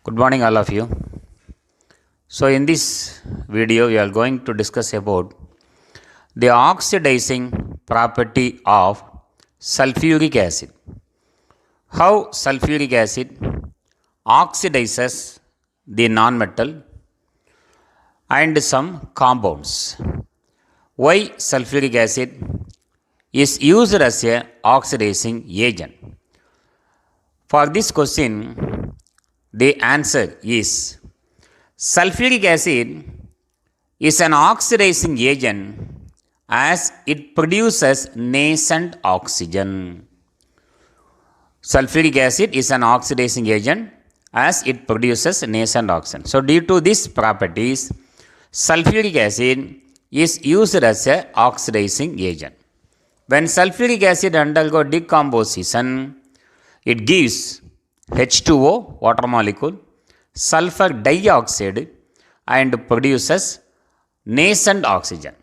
Good morning, all of you. So, in this video, we are going to discuss about the oxidizing property of sulfuric acid. How sulfuric acid oxidizes the nonmetal and some compounds. Why sulfuric acid is used as a oxidizing agent? For this question, the answer is sulfuric acid is an oxidizing agent as it produces nascent oxygen. Sulfuric acid is an oxidizing agent as it produces nascent oxygen. So, due to these properties, sulfuric acid is used as an oxidizing agent. When sulfuric acid undergoes decomposition, it gives H2O, water molecule, sulfur dioxide and produces nascent oxygen.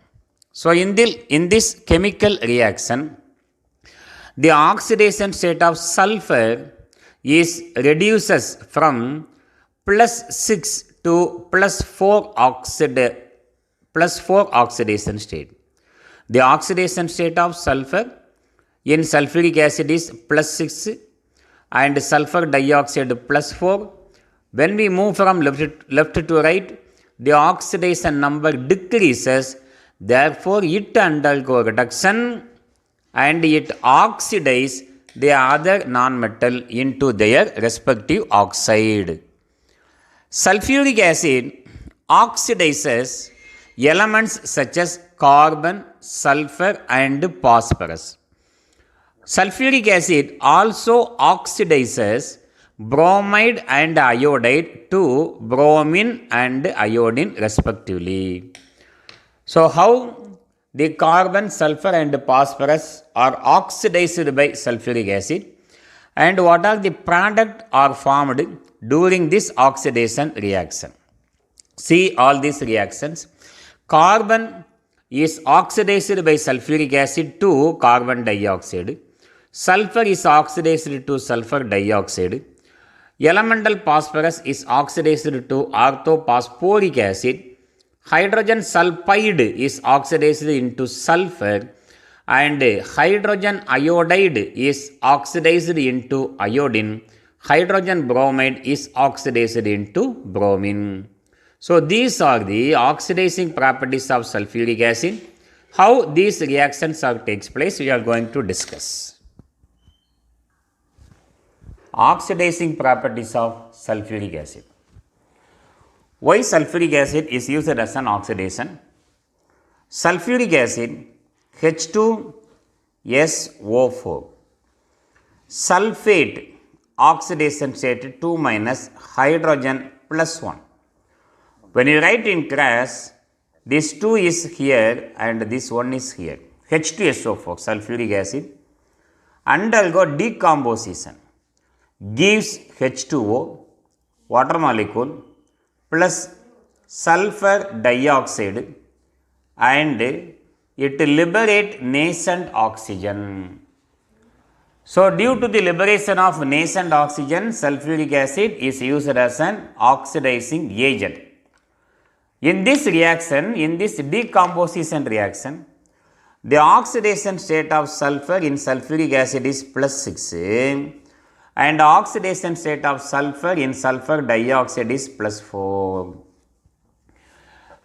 So, in this chemical reaction, the oxidation state of sulfur is reduces from plus 6 to plus 4 oxidation state. The oxidation state of sulfur in sulfuric acid is plus 6 and sulfur dioxide plus 4. When we move from left to right, the oxidation number decreases, therefore it undergoes reduction and it oxidizes the other nonmetal into their respective oxide. Sulfuric acid oxidizes elements such as carbon, sulfur and phosphorus. Sulfuric acid also oxidizes bromide and iodide to bromine and iodine respectively. So, how the carbon, sulfur and phosphorus are oxidized by sulfuric acid and what are the products are formed during this oxidation reaction? See all these reactions. Carbon is oxidized by sulfuric acid to carbon dioxide. Sulfur is oxidized to sulfur dioxide. Elemental phosphorus is oxidized to orthophosphoric acid. Hydrogen sulfide is oxidized into sulfur and hydrogen iodide is oxidized into iodine. Hydrogen bromide is oxidized into bromine. So, these are the oxidizing properties of sulfuric acid. How these reactions takes place, we are going to discuss. Oxidizing properties of sulfuric acid. Why sulfuric acid is used as an oxidation? Sulfuric acid H2SO4 sulfate oxidation state 2 minus hydrogen plus 1. When you write in class, this 2 is here and this 1 is here. H2SO4 sulfuric acid undergo decomposition gives H2O, water molecule plus sulfur dioxide and it liberate nascent oxygen. So, due to the liberation of nascent oxygen, sulfuric acid is used as an oxidizing agent. In this reaction, in this decomposition reaction, the oxidation state of sulfur in sulfuric acid is plus 6 and oxidation state of sulfur in sulfur dioxide is plus 4.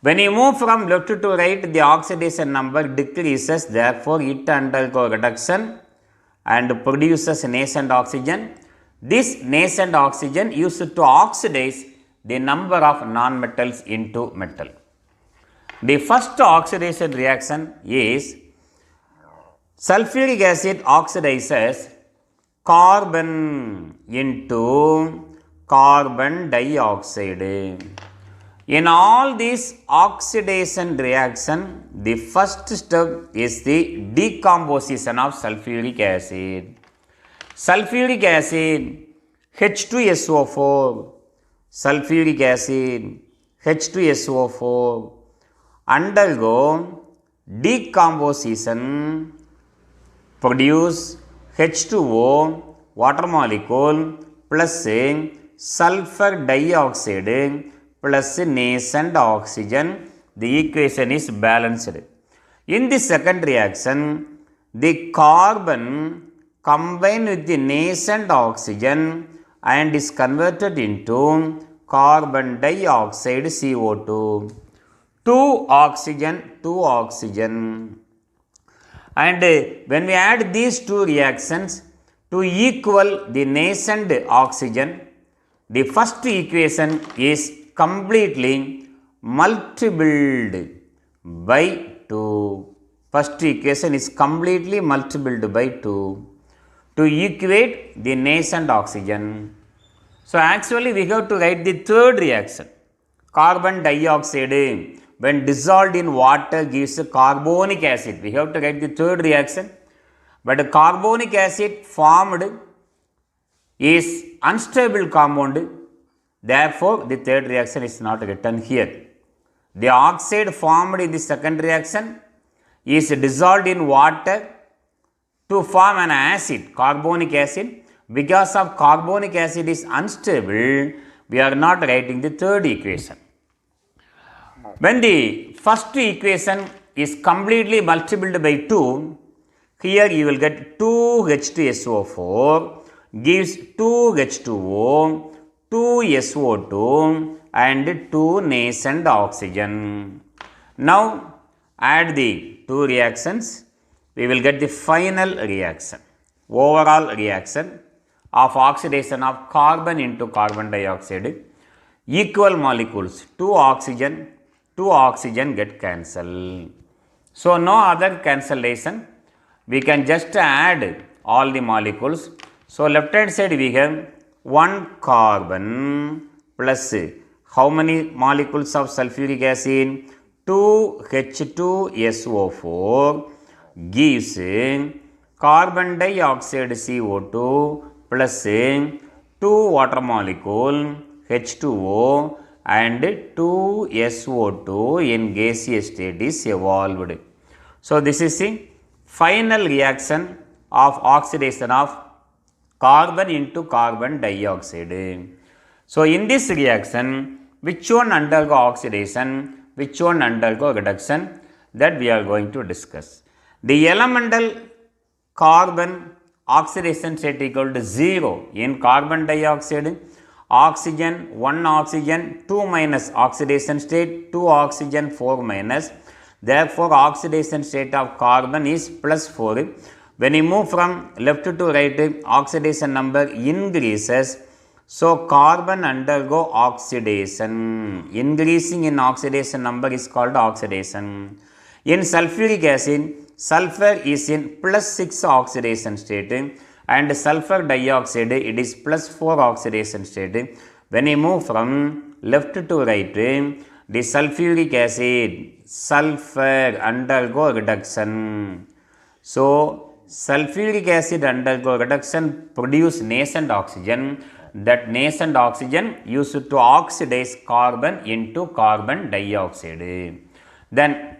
When you move from left to right, the oxidation number decreases, therefore it undergoes reduction and produces nascent oxygen. This nascent oxygen used to oxidize the number of nonmetals into metal. The first oxidation reaction is sulfuric acid oxidizes carbon into carbon dioxide. In all these oxidation reaction, the first step is the decomposition of sulfuric acid. Sulfuric acid H2SO4, sulfuric acid H2SO4 undergo decomposition, produce H2O, water molecule plus sulfur dioxide plus nascent oxygen, the equation is balanced. In the second reaction, the carbon combined with the nascent oxygen and is converted into carbon dioxide CO2. Two oxygen. And when we add these two reactions to equal the nascent oxygen, the first equation is completely multiplied by 2. First equation is completely multiplied by 2 to equate the nascent oxygen. So actually we have to write the third reaction. Carbon dioxide when dissolved in water gives carbonic acid. We have to write the third reaction. But carbonic acid formed is unstable compound. Therefore, the third reaction is not written here. The oxide formed in the second reaction is dissolved in water to form an acid, carbonic acid. Because of carbonic acid is unstable, we are not writing the third equation. When the first equation is completely multiplied by 2, here you will get 2H2SO4 gives 2H2O, 2SO2 and 2 nascent oxygen. Now add the two reactions, we will get the final reaction, overall reaction of oxidation of carbon into carbon dioxide. Equal molecules, 2 oxygen get cancelled. So no other cancellation, we can just add all the molecules. So left hand side we have 1 carbon plus how many molecules of sulfuric acid? 2H2SO4 gives carbon dioxide CO2 plus 2 water molecule H2O and 2SO2 in gaseous state is evolved. So this is the final reaction of oxidation of carbon into carbon dioxide. So in this reaction, which one undergo oxidation, which one undergo reduction, that we are going to discuss. The elemental carbon oxidation state equal to 0 in carbon dioxide. Oxygen 1 oxygen 2 minus oxidation state 2 oxygen 4 minus. Therefore oxidation state of carbon is plus 4. When you move from left to right, oxidation number increases. So carbon undergo oxidation. Increasing in oxidation number is called oxidation. In sulfuric acid, sulfur is in plus 6 oxidation state and sulfur dioxide it is plus 4 oxidation state. When you move from left to right, the sulfuric acid, sulfur undergo reduction. So sulfuric acid undergo reduction produce nascent oxygen. That nascent oxygen used to oxidize carbon into carbon dioxide. Then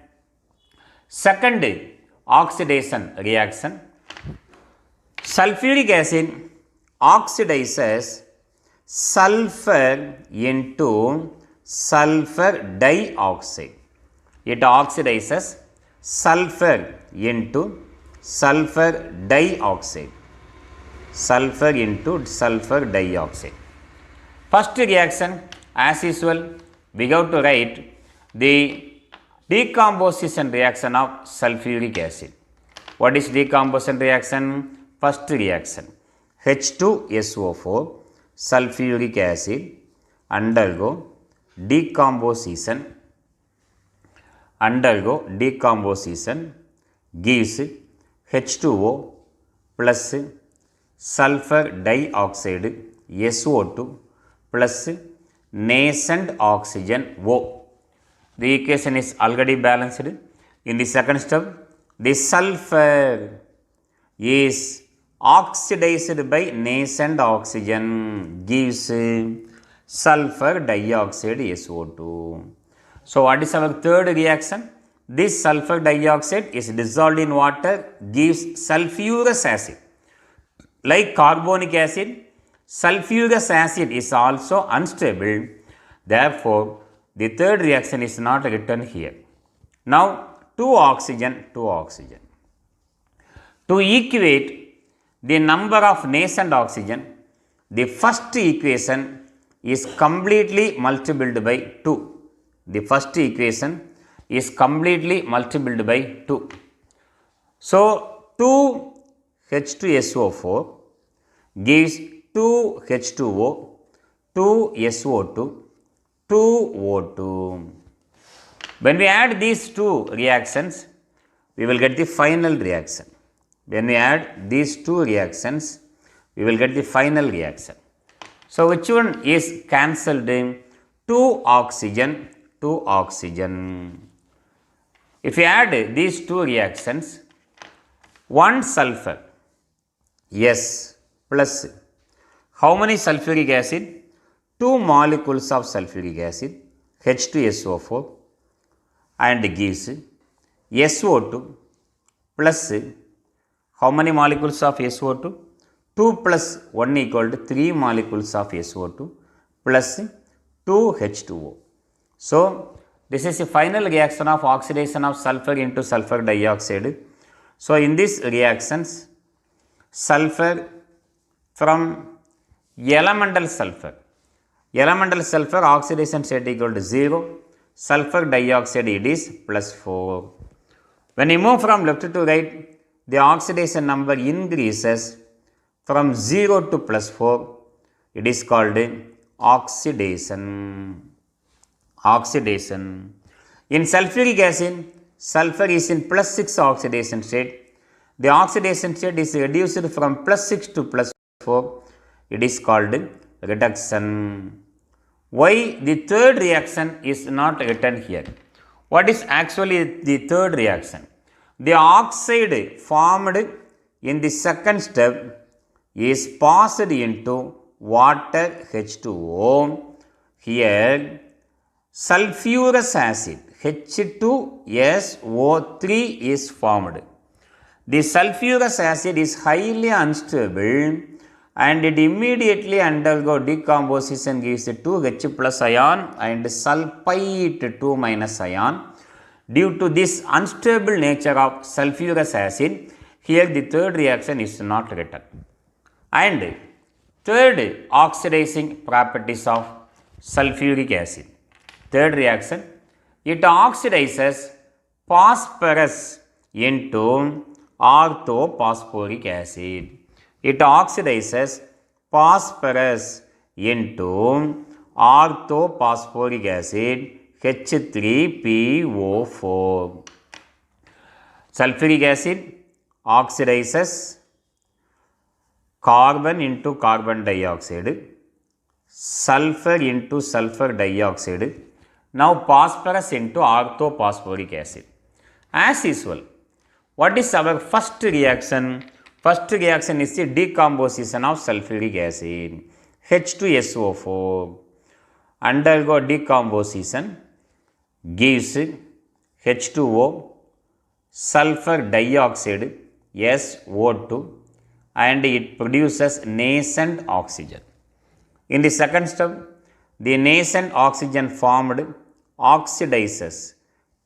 second oxidation reaction, sulfuric acid oxidizes sulfur into sulfur dioxide. It oxidizes sulfur into sulfur dioxide. Sulfur into sulfur dioxide. First reaction, as usual, we have to write the decomposition reaction of sulfuric acid. What is decomposition reaction? First reaction, H2SO4 sulfuric acid undergo decomposition gives H2O plus sulfur dioxide SO2 plus nascent oxygen O. The equation is already balanced. In the second step, the sulfur is oxidized by nascent oxygen gives sulfur dioxide SO2. So what is our third reaction? This sulfur dioxide is dissolved in water, gives sulfurous acid. Like carbonic acid, sulfurous acid is also unstable. Therefore, the third reaction is not written here. Now, 2 oxygen, 2 oxygen. To equate the number of nascent oxygen, the first equation is completely multiplied by 2. The first equation is completely multiplied by 2. So, 2 H2SO4 gives 2 H2O, 2 SO2, 2 O2. When we add these two reactions, we will get the final reaction. When we add these two reactions, we will get the final reaction. So, which one is cancelled? 2 oxygen, 2 oxygen. If you add these two reactions, 1 sulfur, yes, plus how many sulfuric acid? 2 molecules of sulfuric acid, H2SO4, and gives SO2 plus how many molecules of SO2? 2 plus 1 equal to 3 molecules of SO2 plus 2 H2O. So, this is the final reaction of oxidation of sulfur into sulfur dioxide. So, in these reactions, sulfur from elemental sulfur oxidation state equal to 0, sulfur dioxide it is plus 4. When you move from left to right, the oxidation number increases from 0 to plus 4. It is called oxidation. Oxidation. In sulfuric acid, sulfur is in plus 6 oxidation state. The oxidation state is reduced from plus 6 to plus 4. It is called reduction. Why the third reaction is not written here? What is actually the third reaction? The oxide formed in the second step is passed into water H2O. Here, sulfurous acid H2SO3 is formed. The sulfurous acid is highly unstable and it immediately undergo decomposition, gives 2H plus ion and sulfite 2 minus ion. Due to this unstable nature of sulfurous acid, here the third reaction is not written. And third oxidizing properties of sulfuric acid. Third reaction, it oxidizes phosphorus into orthophosphoric acid. It oxidizes phosphorus into orthophosphoric acid H3PO4. Sulfuric acid oxidizes carbon into carbon dioxide, sulfur into sulfur dioxide, now phosphorus into orthophosphoric acid. As usual, what is our first reaction? First reaction is the decomposition of sulfuric acid. H2SO4 undergo decomposition, gives H2O, sulfur dioxide SO2, and it produces nascent oxygen. In the second step, the nascent oxygen formed oxidizes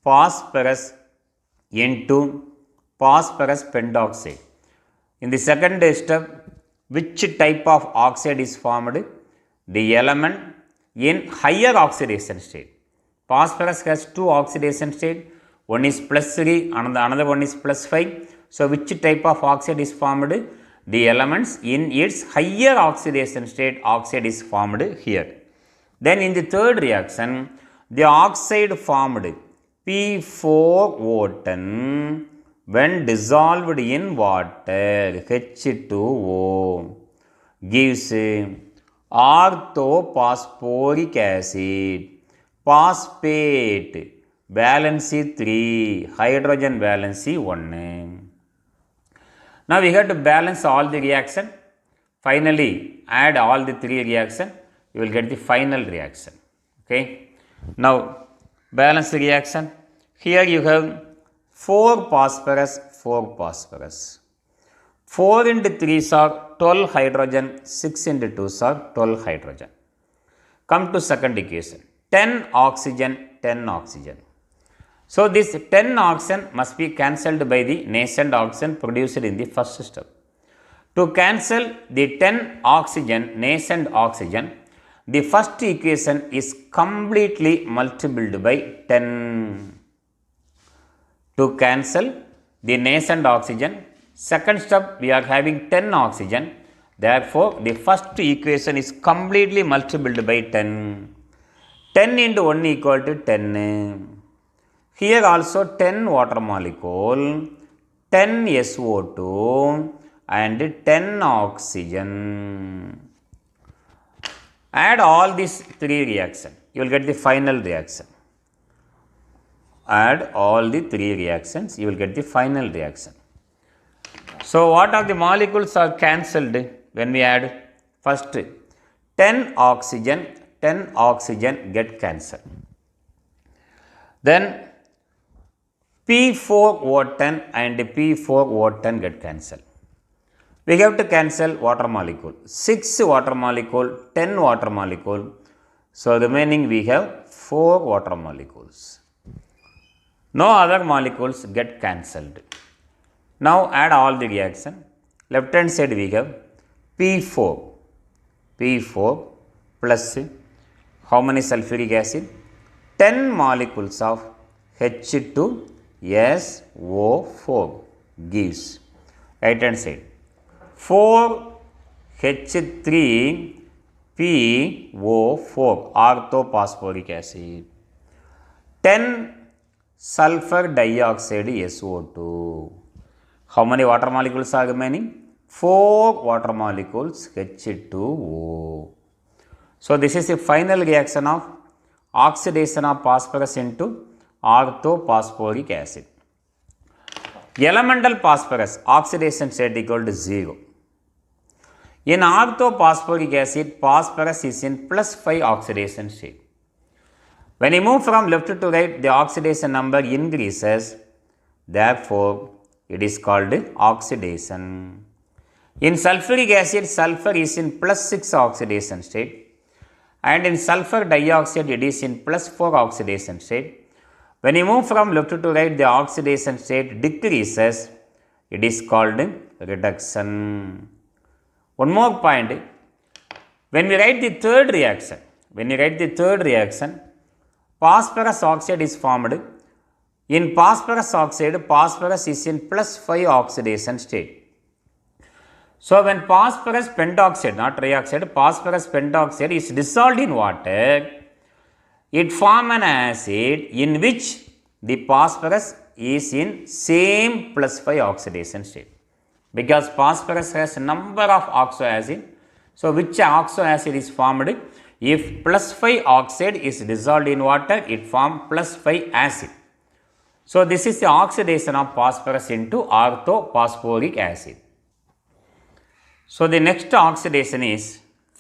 phosphorus into phosphorus pentoxide. In the second step, which type of oxide is formed? The element in higher oxidation state. Phosphorus has 2 oxidation state, one is plus 3, another one is plus 5. So, which type of oxide is formed? The elements in its higher oxidation state, oxide is formed here. Then in the third reaction, the oxide formed P4O10 when dissolved in water H2O gives orthophosphoric acid, phosphate, valency 3, hydrogen valency 1. Now we have to balance all the reaction. Finally, add all the 3 reaction, you will get the final reaction. Okay. Now, balance the reaction. Here you have 4 phosphorus, 4 phosphorus. 4 into 3 are 12 hydrogen, 6 into 2 are 12 hydrogen. Come to second equation, 10 oxygen, 10 oxygen. So this 10 oxygen must be cancelled by the nascent oxygen produced in the first step. To cancel the 10 oxygen, nascent oxygen, the first equation is completely multiplied by 10. To cancel the nascent oxygen, second step we are having 10 oxygen, therefore the first equation is completely multiplied by 10. 10 into 1 equal to 10. Here also 10 water molecule, 10 SO2 and 10 oxygen. Add all these three reactions, you will get the final reaction. Add all the three reactions, you will get the final reaction. So what are the molecules are cancelled when we add? First 10 oxygen get cancelled. Then P4O10 and P4O10 get cancelled. We have to cancel water molecule. 6 water molecule, 10 water molecule. So remaining we have 4 water molecules. No other molecules get cancelled. Now add all the reaction. Left hand side we have P4 plus how many sulfuric acid? 10 molecules of H2SO4 gives right hand side 4H3PO4 orthophosphoric acid, 10 sulfur dioxide SO2. How many water molecules are remaining? 4 water molecules H2O. So this is the final reaction of oxidation of phosphorus into orthophosphoric acid. Elemental phosphorus oxidation state equal to 0. In orthophosphoric acid, phosphorus is in +5 oxidation state. When you move from left to right, the oxidation number increases. Therefore, it is called oxidation. In sulfuric acid, sulfur is in +6 oxidation state. And in sulfur dioxide, it is in +4 oxidation state. When you move from left to right, the oxidation state decreases. It is called reduction. One more point. When we write the third reaction, phosphorus oxide is formed. In phosphorus oxide, phosphorus is in +5 oxidation state. So when phosphorus pentoxide, not trioxide, phosphorus pentoxide is dissolved in water, it forms an acid in which the phosphorus is in same +5 oxidation state. Because phosphorus has a number of oxo acid. So which oxo acid is formed? If +5 oxide is dissolved in water, it forms +5 acid. So this is the oxidation of phosphorus into orthophosphoric acid. So the next oxidation is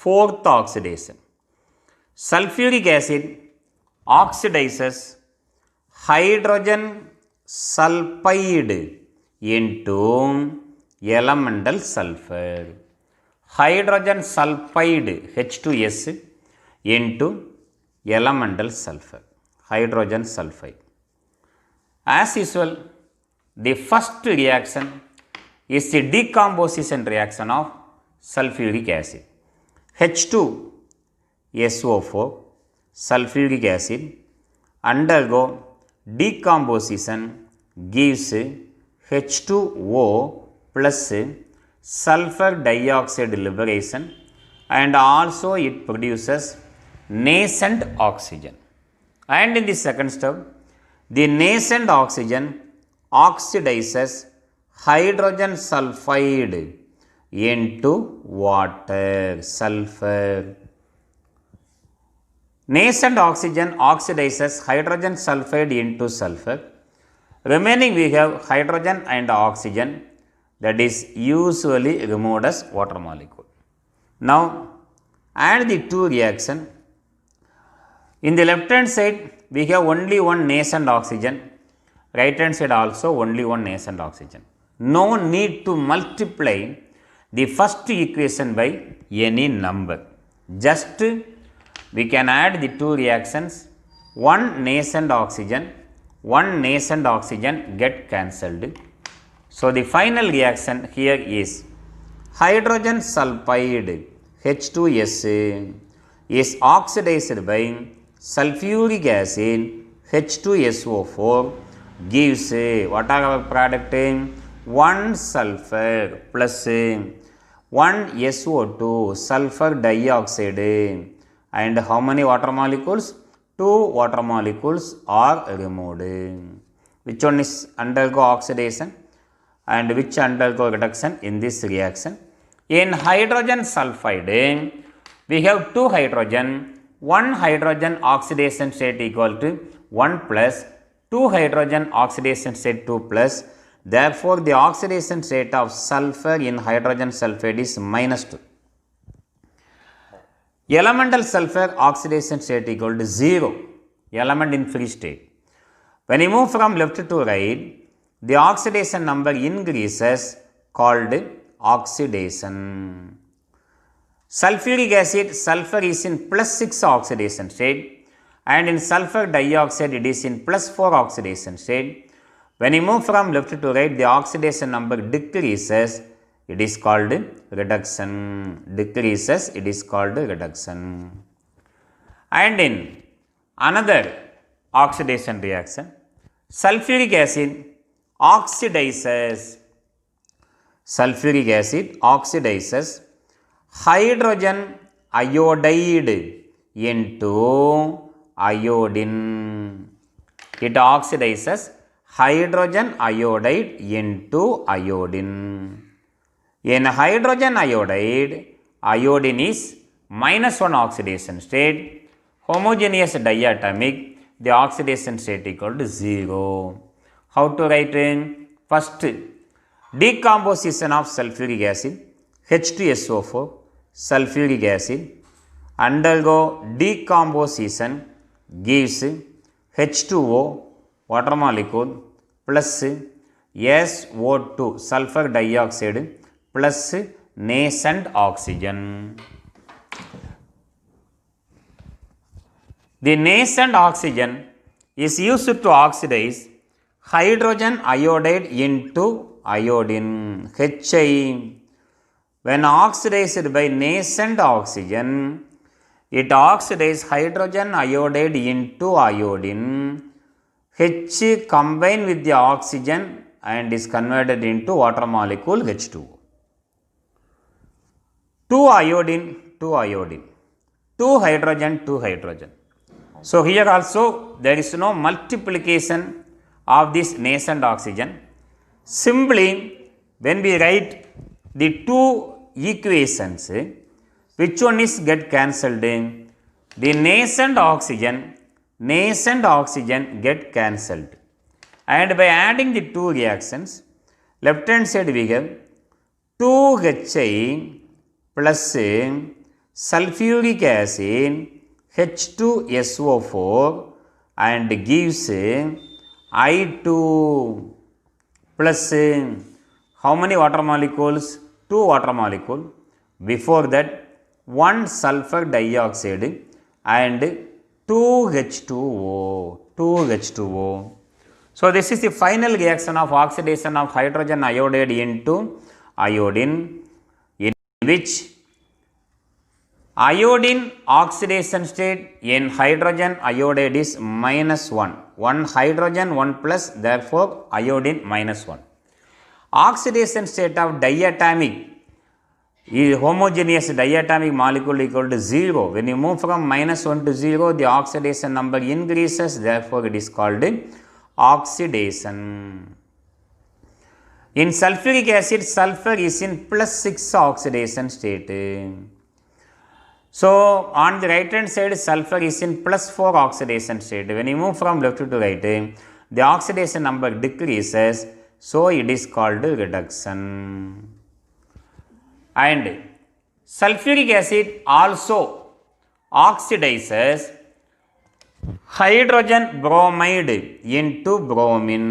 fourth oxidation. Sulfuric acid oxidizes hydrogen sulfide into elemental sulfur. Hydrogen sulfide H2S into elemental sulfur. Hydrogen sulfide. As usual, the first reaction is the decomposition reaction of sulfuric acid. H2SO4 sulfuric acid undergo decomposition gives H2O plus sulfur dioxide liberation, and also it produces nascent oxygen. And in the second step, the nascent oxygen oxidizes hydrogen sulfide into water, sulfur. Nascent oxygen oxidizes hydrogen sulfide into sulfur. Remaining we have hydrogen and oxygen, that is usually removed as water molecule. Now add the two reactions. In the left hand side we have only one nascent oxygen, right hand side also only one nascent oxygen. no need to multiply the first equation by any number. Just we can add the two reactions, one nascent oxygen get cancelled. So the final reaction here is hydrogen sulfide H2S is oxidized by sulfuric acid H2SO4 gives what are our product? 1 sulfur plus 1 SO2 sulfur dioxide, and how many water molecules? 2 water molecules are removed. Which one is undergo oxidation and which undergo reduction in this reaction? In hydrogen sulfide, we have 2 hydrogen, 1 hydrogen oxidation state equal to 1 plus, 2 hydrogen oxidation state 2 plus. Therefore, the oxidation state of sulfur in hydrogen sulfide is -2. Elemental sulfur oxidation state equal to 0, element in free state. When you move from left to right, the oxidation number increases, called oxidation. Sulfuric acid, sulfur is in +6 oxidation state, and in sulfur dioxide it is in +4 oxidation state. When you move from left to right, the oxidation number decreases, it is called reduction. Decreases, it is called reduction. And in another oxidation reaction, sulfuric acid oxidizes hydrogen iodide into iodine. It oxidizes hydrogen iodide into iodine. In hydrogen iodide, iodine is -1 oxidation state, homogeneous diatomic, the oxidation state equal to 0. How to write in? First, decomposition of sulfuric acid, H2SO4, sulfuric acid, undergo decomposition gives H2O, water molecule, plus SO2, sulfur dioxide, plus nascent oxygen. The nascent oxygen is used to oxidize hydrogen iodide into iodine, Hi. When oxidized by nascent oxygen, it oxidizes hydrogen iodide into iodine. H combine with the oxygen and is converted into water molecule H2O. 2 iodine, 2 iodine, 2 hydrogen, 2 hydrogen. So here also there is no multiplication of this nascent oxygen. Simply when we write the two equations, which one is get cancelled? The nascent oxygen get cancelled, and by adding the two reactions, left hand side we have 2Hi plus sulfuric acid H2SO4 and gives I2 plus how many water molecules? 2 water molecule. Before that, 1 sulfur dioxide and 2H2O. So this is the final reaction of oxidation of hydrogen iodide into iodine, in which iodine oxidation state in hydrogen iodide is -1. 1 hydrogen, 1 plus, therefore iodine -1. Oxidation state of diatomic is homogeneous diatomic molecule equal to 0. When you move from -1 to 0, the oxidation number increases, therefore it is called oxidation. In sulfuric acid, sulfur is in +6 oxidation state. So on the right hand side, sulfur is in +4 oxidation state. When you move from left to right, the oxidation number decreases, so it is called reduction. And sulfuric acid also oxidizes hydrogen bromide into bromine,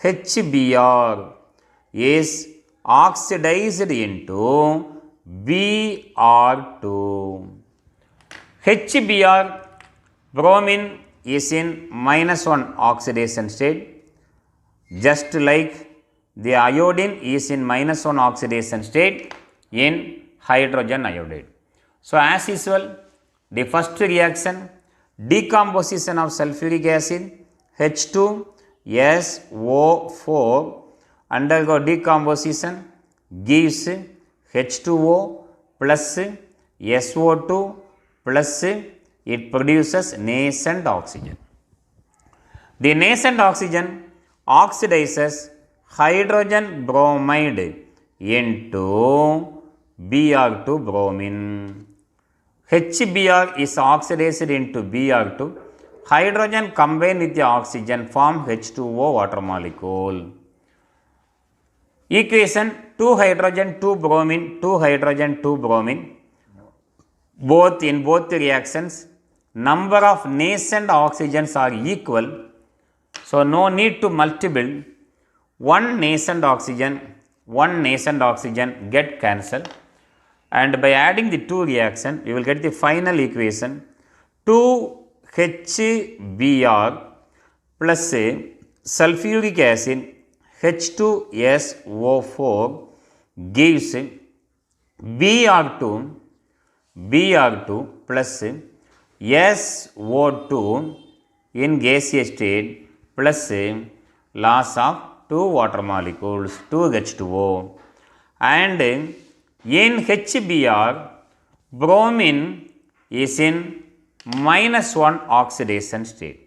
HBr. is oxidized into Br2. HBr, bromine is in -1 oxidation state, just like the iodine is in -1 oxidation state in hydrogen iodide. So, as usual, the first reaction, decomposition of sulfuric acid, H2SO4 undergo decomposition gives H2O plus SO2 plus it produces nascent oxygen. The nascent oxygen oxidizes hydrogen bromide into Br2 bromine. HBr is oxidized into Br2. Hydrogen combine with the oxygen form H2O water molecule. Equation 2 hydrogen 2 bromine 2 hydrogen 2 bromine. Both in both the reactions, number of nascent oxygens are equal. So, no need to multiple. One nascent oxygen get cancelled, and by adding the two reaction, we will get the final equation 2HBr plus sulfuric acid H2SO4 gives Br2 plus SO2 in gaseous state plus loss of 2 water molecules 2H2O, and in HBr bromine is in -1 oxidation state.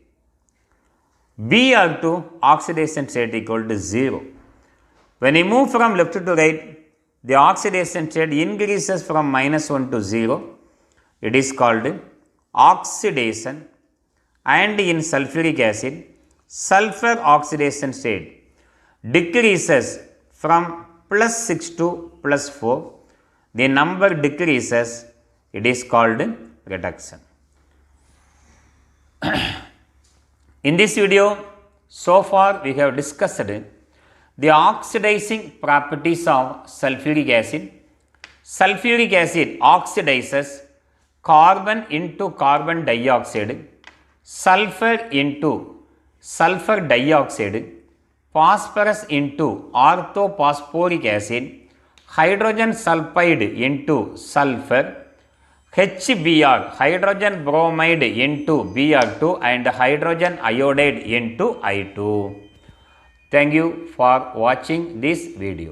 Br2 oxidation state equal to 0. When we move from left to right, the oxidation state increases from -1 to 0. It is called oxidation. And in sulfuric acid, sulfur oxidation state decreases from +6 to +4. The number decreases, it is called reduction. In this video, so far we have discussed the oxidizing properties of sulfuric acid. Sulfuric acid oxidizes carbon into carbon dioxide, sulfur into sulfur dioxide, phosphorus into orthophosphoric acid, hydrogen sulfide into sulfur, HBr hydrogen bromide into Br2 and hydrogen iodide into I2. Thank you for watching this video.